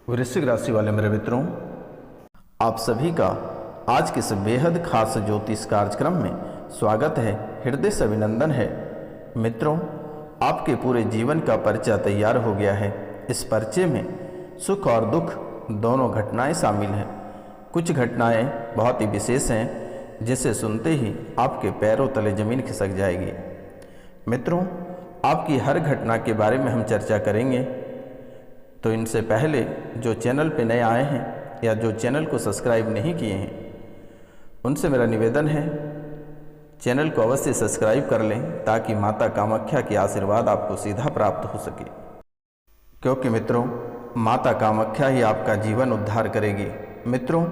वृश्चिक राशि वाले मेरे मित्रों, आप सभी का आज के इस बेहद खास ज्योतिष कार्यक्रम में स्वागत है, हृदय से अभिनंदन है। मित्रों, आपके पूरे जीवन का परिचय तैयार हो गया है। इस परिचय में सुख और दुख दोनों घटनाएं शामिल हैं। कुछ घटनाएं बहुत ही विशेष हैं, जिसे सुनते ही आपके पैरों तले जमीन खिसक जाएगी। मित्रों, आपकी हर घटना के बारे में हम चर्चा करेंगे। तो इनसे पहले जो चैनल पे नए आए हैं या जो चैनल को सब्सक्राइब नहीं किए हैं, उनसे मेरा निवेदन है चैनल को अवश्य सब्सक्राइब कर लें, ताकि माता कामाख्या की आशीर्वाद आपको सीधा प्राप्त हो सके। क्योंकि मित्रों, माता कामाख्या ही आपका जीवन उद्धार करेगी। मित्रों,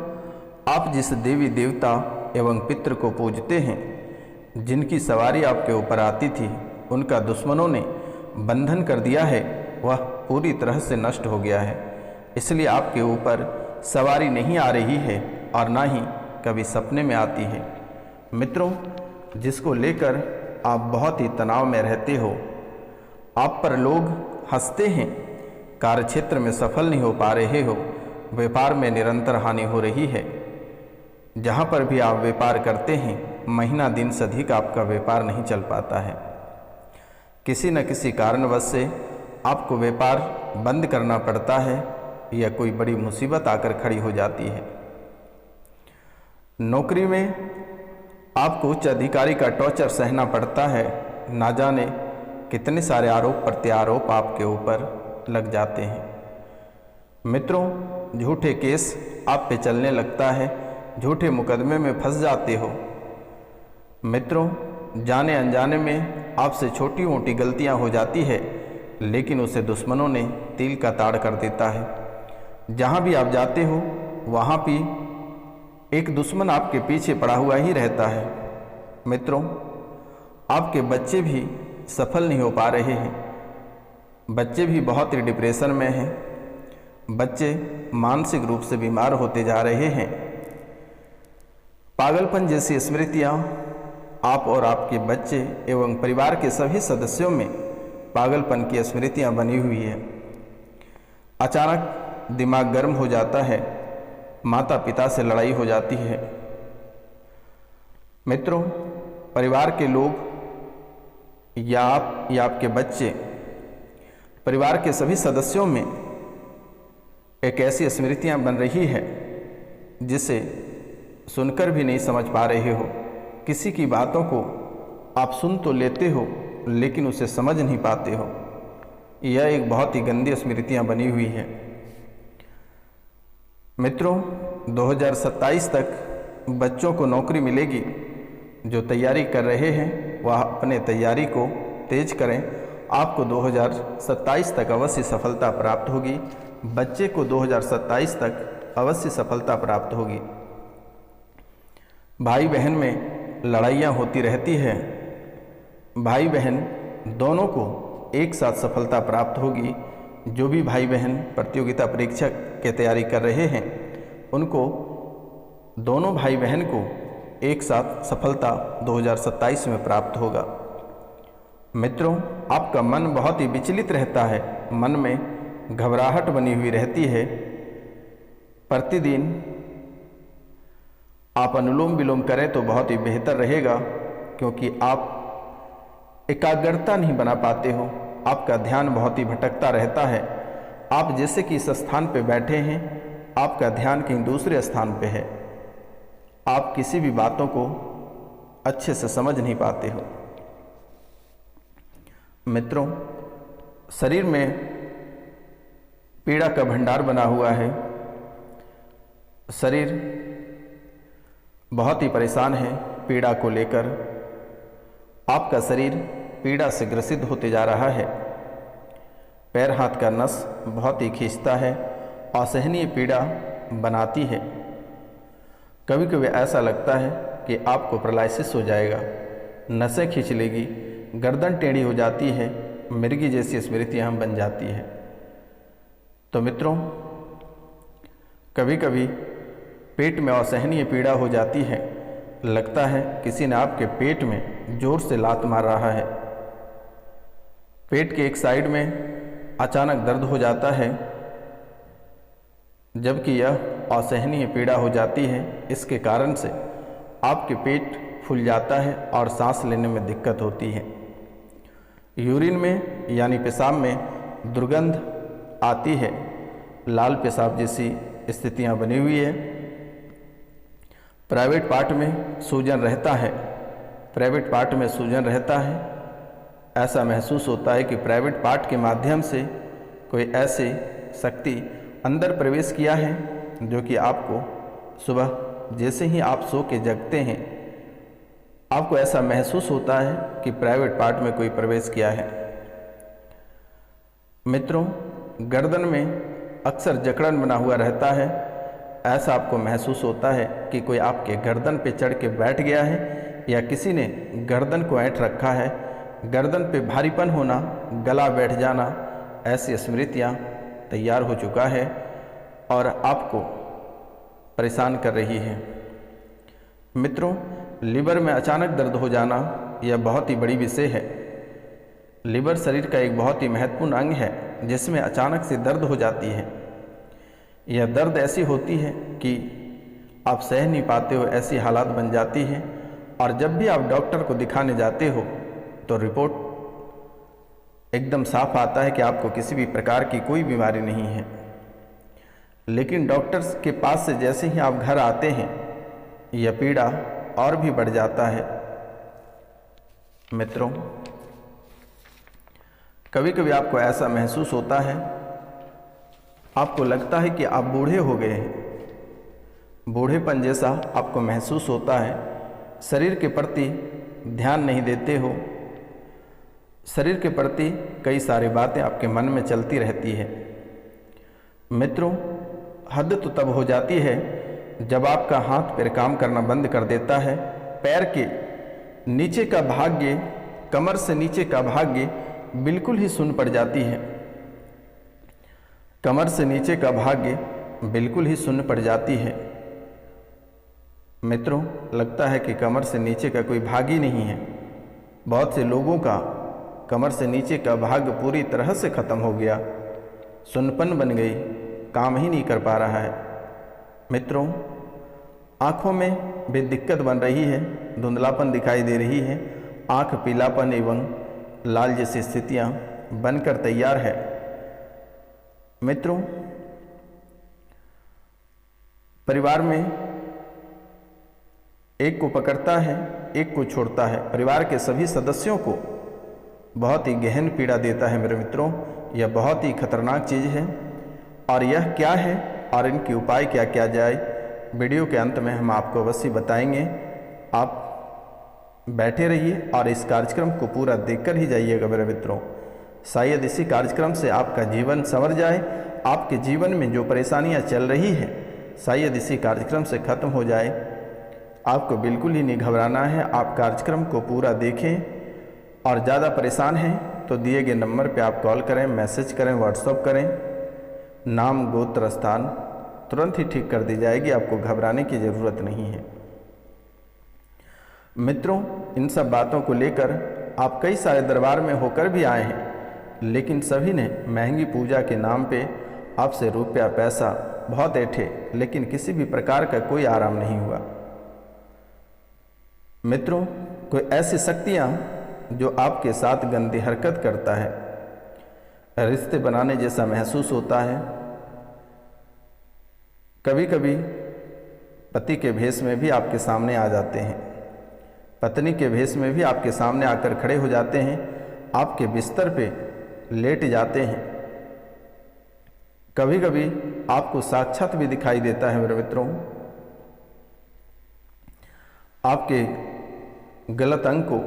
आप जिस देवी देवता एवं पितृ को पूजते हैं, जिनकी सवारी आपके ऊपर आती थी, उनका दुश्मनों ने बंधन कर दिया है, वह पूरी तरह से नष्ट हो गया है। इसलिए आपके ऊपर सवारी नहीं आ रही है और ना ही कभी सपने में आती है। मित्रों, जिसको लेकर आप बहुत ही तनाव में रहते हो, आप पर लोग हंसते हैं, कार्यक्षेत्र में सफल नहीं हो पा रहे हो, व्यापार में निरंतर हानि हो रही है। जहाँ पर भी आप व्यापार करते हैं, महीना दिन से अधिक आपका व्यापार नहीं चल पाता है। किसी न किसी कारणवश से आपको व्यापार बंद करना पड़ता है या कोई बड़ी मुसीबत आकर खड़ी हो जाती है। नौकरी में आपको उच्च अधिकारी का टॉर्चर सहना पड़ता है। ना जाने कितने सारे आरोप प्रत्यारोप आपके ऊपर लग जाते हैं। मित्रों, झूठे केस आप पे चलने लगता है, झूठे मुकदमे में फंस जाते हो। मित्रों, जाने अनजाने में आपसे छोटी मोटी गलतियां हो जाती है, लेकिन उसे दुश्मनों ने तिल का ताड़ कर देता है। जहाँ भी आप जाते हो, वहाँ भी एक दुश्मन आपके पीछे पड़ा हुआ ही रहता है। मित्रों, आपके बच्चे भी सफल नहीं हो पा रहे हैं। बच्चे भी बहुत ही डिप्रेशन में हैं। बच्चे मानसिक रूप से बीमार होते जा रहे हैं। पागलपन जैसी स्मृतियाँ आप और आपके बच्चे एवं परिवार के सभी सदस्यों में पागलपन की स्मृतियाँ बनी हुई है। अचानक दिमाग गर्म हो जाता है, माता पिता से लड़ाई हो जाती है। मित्रों, परिवार के लोग या आप या आपके बच्चे, परिवार के सभी सदस्यों में एक ऐसी स्मृतियाँ बन रही है जिसे सुनकर भी नहीं समझ पा रहे हो। किसी की बातों को आप सुन तो लेते हो, लेकिन उसे समझ नहीं पाते हो। यह एक बहुत ही गंदी स्मृतियाँ बनी हुई है। मित्रों, 2027 तक बच्चों को नौकरी मिलेगी। जो तैयारी कर रहे हैं, वह अपने तैयारी को तेज करें। आपको 2027 तक अवश्य सफलता प्राप्त होगी। बच्चे को 2027 तक अवश्य सफलता प्राप्त होगी। भाई बहन में लड़ाइयाँ होती रहती है। भाई बहन दोनों को एक साथ सफलता प्राप्त होगी। जो भी भाई बहन प्रतियोगिता परीक्षा की तैयारी कर रहे हैं, उनको दोनों भाई बहन को एक साथ सफलता 2027 में प्राप्त होगा। मित्रों, आपका मन बहुत ही विचलित रहता है। मन में घबराहट बनी हुई रहती है। प्रतिदिन आप अनुलोम विलोम करें तो बहुत ही बेहतर रहेगा, क्योंकि आप एकाग्रता नहीं बना पाते हो। आपका ध्यान बहुत ही भटकता रहता है। आप जैसे कि इस स्थान पे बैठे हैं, आपका ध्यान कहीं दूसरे स्थान पे है। आप किसी भी बातों को अच्छे से समझ नहीं पाते हो। मित्रों, शरीर में पीड़ा का भंडार बना हुआ है। शरीर बहुत ही परेशान है पीड़ा को लेकर। आपका शरीर पीड़ा से ग्रसित होते जा रहा है। पैर हाथ का नस बहुत ही खींचता है, असहनीय पीड़ा बनाती है। कभी कभी ऐसा लगता है कि आपको पैरालिसिस हो जाएगा, नसें खींच लेगी, गर्दन टेढ़ी हो जाती है, मिर्गी जैसी स्मृतियाँ बन जाती है। तो मित्रों, कभी कभी पेट में असहनीय पीड़ा हो जाती है। लगता है किसी ने आपके पेट में जोर से लात मार रहा है। पेट के एक साइड में अचानक दर्द हो जाता है। जबकि यह असहनीय पीड़ा हो जाती है। इसके कारण से आपके पेट फूल जाता है और सांस लेने में दिक्कत होती है। यूरिन में यानी पेशाब में दुर्गंध आती है, लाल पेशाब जैसी स्थितियां बनी हुई है। प्राइवेट पार्ट में सूजन रहता है, प्राइवेट पार्ट में सूजन रहता है। ऐसा महसूस होता है कि प्राइवेट पार्ट के माध्यम से कोई ऐसी शक्ति अंदर प्रवेश किया है जो कि आपको सुबह जैसे ही आप सो के जगते हैं आपको ऐसा महसूस होता है कि प्राइवेट पार्ट में कोई प्रवेश किया है। मित्रों, गर्दन में अक्सर जकड़न बना हुआ रहता है। ऐसा आपको महसूस होता है कि कोई आपके गर्दन पे चढ़ के बैठ गया है या किसी ने गर्दन को ऐंठ रखा है। गर्दन पे भारीपन होना, गला बैठ जाना, ऐसी स्मृतियाँ तैयार हो चुका है और आपको परेशान कर रही है। मित्रों, लीवर में अचानक दर्द हो जाना यह बहुत ही बड़ी विषय है। लीवर शरीर का एक बहुत ही महत्वपूर्ण अंग है जिसमें अचानक से दर्द हो जाती है। यह दर्द ऐसी होती है कि आप सह नहीं पाते हो, ऐसी हालात बन जाती है। और जब भी आप डॉक्टर को दिखाने जाते हो तो रिपोर्ट एकदम साफ आता है कि आपको किसी भी प्रकार की कोई बीमारी नहीं है। लेकिन डॉक्टर्स के पास से जैसे ही आप घर आते हैं यह पीड़ा और भी बढ़ जाता है। मित्रों, कभी कभी आपको ऐसा महसूस होता है, आपको लगता है कि आप बूढ़े हो गए हैं। बूढ़ेपन जैसा आपको महसूस होता है। शरीर के प्रति ध्यान नहीं देते हो। शरीर के प्रति कई सारी बातें आपके मन में चलती रहती है। मित्रों, हद तो तब हो जाती है जब आपका हाथ पैर काम करना बंद कर देता है। पैर के नीचे का भाग्य, कमर से नीचे का भाग्य बिल्कुल ही सुन्न पड़ जाती है। कमर से नीचे का भाग्य बिल्कुल ही सुन्न पड़ जाती है। मित्रों, लगता है कि कमर से नीचे का कोई भाग ही नहीं है। बहुत से लोगों का कमर से नीचे का भाग पूरी तरह से खत्म हो गया, सुन्नपन बन गई, काम ही नहीं कर पा रहा है। मित्रों, आँखों में भी दिक्कत बन रही है, धुंधलापन दिखाई दे रही है, आँख पीलापन एवं लाल जैसी स्थितियाँ बनकर तैयार है। मित्रों, परिवार में एक को पकड़ता है, एक को छोड़ता है। परिवार के सभी सदस्यों को बहुत ही गहन पीड़ा देता है। मेरे मित्रों, यह बहुत ही खतरनाक चीज़ है। और यह क्या है और इनके उपाय क्या किया जाए, वीडियो के अंत में हम आपको अवश्य बताएंगे। आप बैठे रहिए और इस कार्यक्रम को पूरा देखकर ही जाइएगा मेरे मित्रों। शायद इसी कार्यक्रम से आपका जीवन संवर जाए। आपके जीवन में जो परेशानियां चल रही हैं शायद इसी कार्यक्रम से खत्म हो जाए। आपको बिल्कुल ही नहीं घबराना है। आप कार्यक्रम को पूरा देखें और ज़्यादा परेशान हैं तो दिए गए नंबर पे आप कॉल करें, मैसेज करें, व्हाट्सअप करें। नाम, गोत्र, स्थान तुरंत ही ठीक कर दी जाएगी। आपको घबराने की ज़रूरत नहीं है। मित्रों, इन सब बातों को लेकर आप कई सारे दरबार में होकर भी आए हैं, लेकिन सभी ने महंगी पूजा के नाम पे आपसे रुपया पैसा बहुत ऐंठे, लेकिन किसी भी प्रकार का कोई आराम नहीं हुआ। मित्रों, कोई ऐसी शक्तियाँ जो आपके साथ गंदी हरकत करता है, रिश्ते बनाने जैसा महसूस होता है। कभी कभी पति के भेष में भी आपके सामने आ जाते हैं, पत्नी के भेष में भी आपके सामने आकर खड़े हो जाते हैं, आपके बिस्तर पे लेट जाते हैं। कभी कभी आपको साक्षात भी दिखाई देता है मेरे मित्रों। आपके गलत अंग को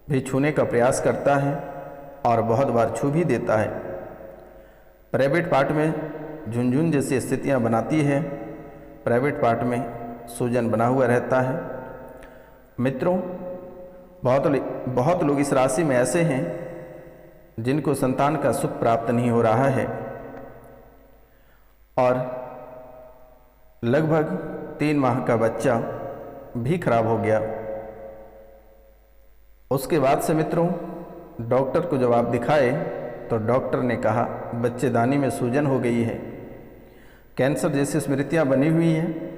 भी छूने का प्रयास करता है और बहुत बार छू भी देता है। प्राइवेट पार्ट में झुनझुन जैसी स्थितियां बनाती है। प्राइवेट पार्ट में सूजन बना हुआ रहता है। मित्रों, बहुत लोग इस राशि में ऐसे हैं जिनको संतान का सुख प्राप्त नहीं हो रहा है और लगभग 3 माह का बच्चा भी खराब हो गया। उसके बाद से मित्रों, डॉक्टर को जब आप दिखाए तो डॉक्टर ने कहा बच्चेदानी में सूजन हो गई है। कैंसर जैसी स्मृतियाँ बनी हुई हैं।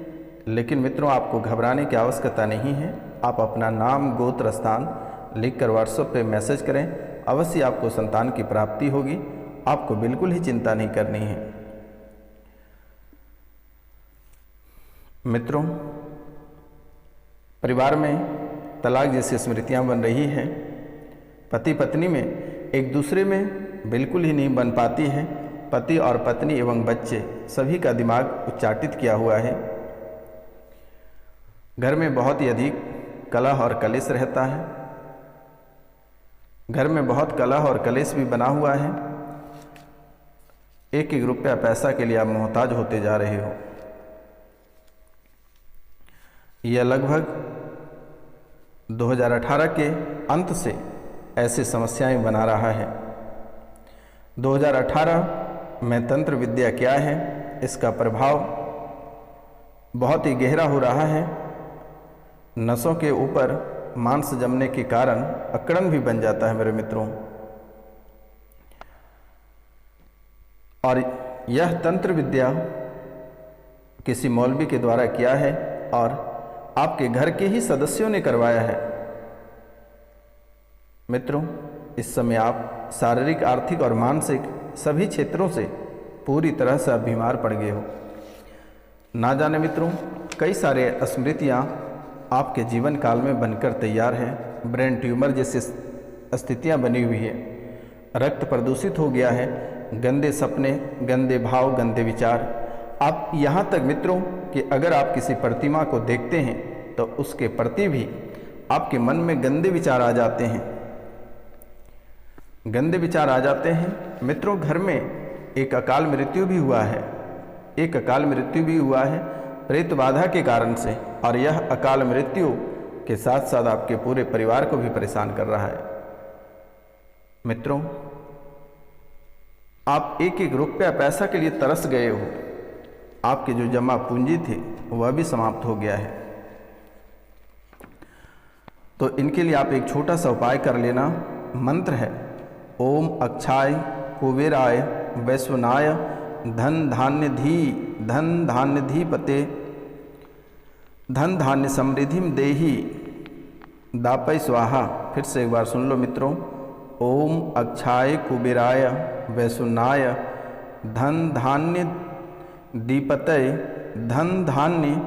लेकिन मित्रों, आपको घबराने की आवश्यकता नहीं है। आप अपना नाम, गोत्र, स्थान लिखकर व्हाट्सएप पे मैसेज करें, अवश्य आपको संतान की प्राप्ति होगी। आपको बिल्कुल ही चिंता नहीं करनी है। मित्रों, परिवार में तलाक जैसी स्मृतियाँ बन रही हैं। पति पत्नी में एक दूसरे में बिल्कुल ही नहीं बन पाती है। पति और पत्नी एवं बच्चे सभी का दिमाग उच्चाटित किया हुआ है। घर में बहुत ही अधिक कलह और कलेश रहता है। घर में बहुत कलह और कलेश भी बना हुआ है। एक एक रुपया पैसा के लिए आप मोहताज होते जा रहे हो। यह लगभग 2018 के अंत से ऐसी समस्याएं बना रहा है। 2018 में तंत्र विद्या क्या है, इसका प्रभाव बहुत ही गहरा हो रहा है। नसों के ऊपर मांस जमने के कारण अकड़न भी बन जाता है मेरे मित्रों। और यह तंत्र विद्या किसी मौलवी के द्वारा किया है और आपके घर के ही सदस्यों ने करवाया है। मित्रों, इस समय आप शारीरिक, आर्थिक और मानसिक सभी क्षेत्रों से पूरी तरह से बीमार पड़ गए हो। ना जाने मित्रों, कई सारे स्मृतियाँ आपके जीवन काल में बनकर तैयार हैं। ब्रेन ट्यूमर जैसी स्थितियाँ बनी हुई है। रक्त प्रदूषित हो गया है। गंदे सपने, गंदे भाव, गंदे विचार। आप यहाँ तक मित्रों कि अगर आप किसी प्रतिमा को देखते हैं तो उसके प्रति भी आपके मन में गंदे विचार आ जाते हैं। गंदे विचार आ जाते हैं। मित्रों, घर में एक अकाल मृत्यु भी हुआ है। एक अकाल मृत्यु भी हुआ है प्रेत बाधा के कारण से। और यह अकाल मृत्यु के साथ साथ आपके पूरे परिवार को भी परेशान कर रहा है। मित्रों, आप एक एक रुपया पैसा के लिए तरस गए हो। आपकी जो जमा पूंजी थी वह भी समाप्त हो गया है। तो इनके लिए आप एक छोटा सा उपाय कर लेना। मंत्र है ओम अक्षाय कुबेराय वैश्वनाय धन धान्य धीपते धन धान्य समृद्धिम देहि दापय स्वाहा। फिर से एक बार सुन लो मित्रों। ओम अक्षाय कुबेराय वैश्वनाय धन धान्य दीपतय धन धान्य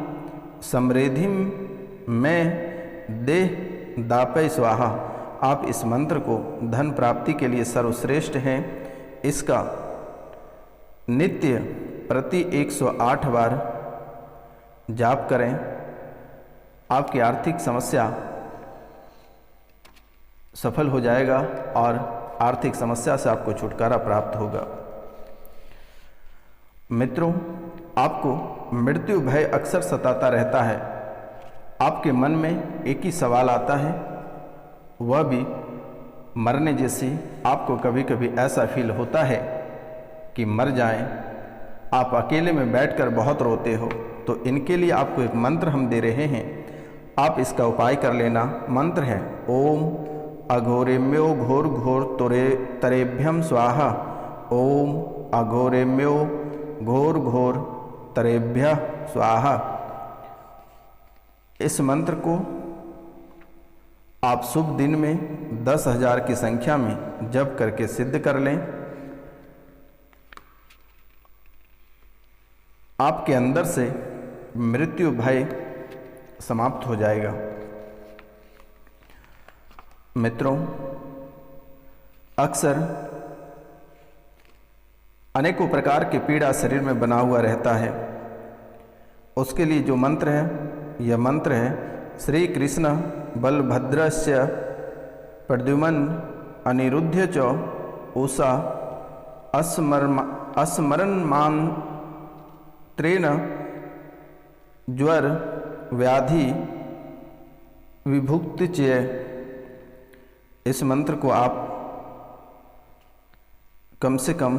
समृद्धिम में देह दापय स्वाहा। आप इस मंत्र को धन प्राप्ति के लिए सर्वश्रेष्ठ है। इसका नित्य प्रति 108 बार जाप करें। आपकी आर्थिक समस्या सफल हो जाएगा और आर्थिक समस्या से आपको छुटकारा प्राप्त होगा। मित्रों, आपको मृत्यु भय अक्सर सताता रहता है। आपके मन में एक ही सवाल आता है, वह भी मरने जैसी। आपको कभी कभी ऐसा फील होता है कि मर जाएं। आप अकेले में बैठकर बहुत रोते हो। तो इनके लिए आपको एक मंत्र हम दे रहे हैं, आप इसका उपाय कर लेना। मंत्र है ओम अघोरेम्यो घोर घोर तरेभ्यम स्वाहा। ओम अघोरेम्यो घोर घोर तरेभ्य स्वाहा। इस मंत्र को आप शुभ दिन में 10,000 की संख्या में जप करके सिद्ध कर लें। आपके अंदर से मृत्यु भय समाप्त हो जाएगा। मित्रों, अक्सर अनेकों प्रकार के पीड़ा शरीर में बना हुआ रहता है। उसके लिए जो मंत्र है, यह मंत्र है श्री कृष्ण बलभद्रस्य प्रद्युमन अनिरुद्ध च उषा अस्मरण मान त्रेण ज्वर व्याधि विभुक्त चय। इस मंत्र को आप कम से कम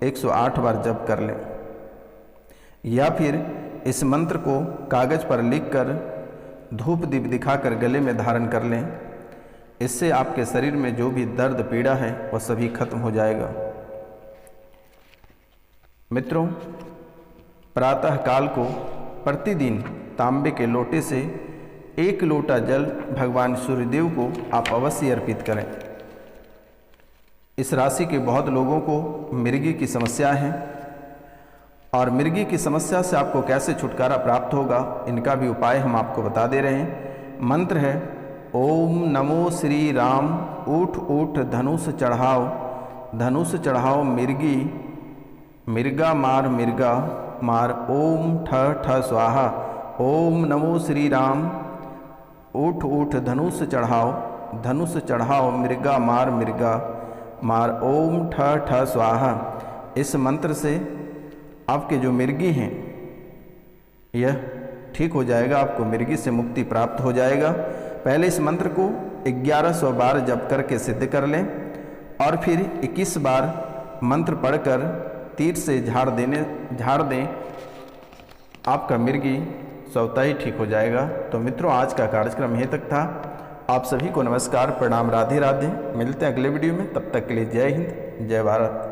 108 बार जप कर लें, या फिर इस मंत्र को कागज पर लिखकर धूप दीप दिखाकर गले में धारण कर लें। इससे आपके शरीर में जो भी दर्द पीड़ा है वह सभी खत्म हो जाएगा। मित्रों, प्रातः काल को प्रतिदिन तांबे के लोटे से 1 लोटा जल भगवान सूर्यदेव को आप अवश्य अर्पित करें। इस राशि के बहुत लोगों को मिर्गी की समस्या है और मिर्गी की समस्या से आपको कैसे छुटकारा प्राप्त होगा, इनका भी उपाय हम आपको बता दे रहे हैं। मंत्र है ओम नमो श्री राम, ऊठ ऊठ धनुष चढ़ाओ, धनुष चढ़ाओ मिर्गी, मिर्गा मार मिर्गा मार, ओम ठ ठ स्वाहा। ओम नमो श्री राम, ऊठ ऊठ धनुष चढ़ाओ, धनुष चढ़ाओ मिर्गा मार मिर्गा मार, ओम ठ ठ स्वाहा। इस मंत्र से आपके जो मिर्गी हैं यह ठीक हो जाएगा, आपको मिर्गी से मुक्ति प्राप्त हो जाएगा। पहले इस मंत्र को 1100 बार जप करके सिद्ध कर लें और फिर 21 बार मंत्र पढ़कर तीर से झाड़ दें, आपका मिर्गी स्वतः ही ठीक हो जाएगा। तो मित्रों, आज का कार्यक्रम यहीं तक था। आप सभी को नमस्कार, प्रणाम, राधे राधे। मिलते हैं अगले वीडियो में, तब तक के लिए जय हिंद, जय भारत।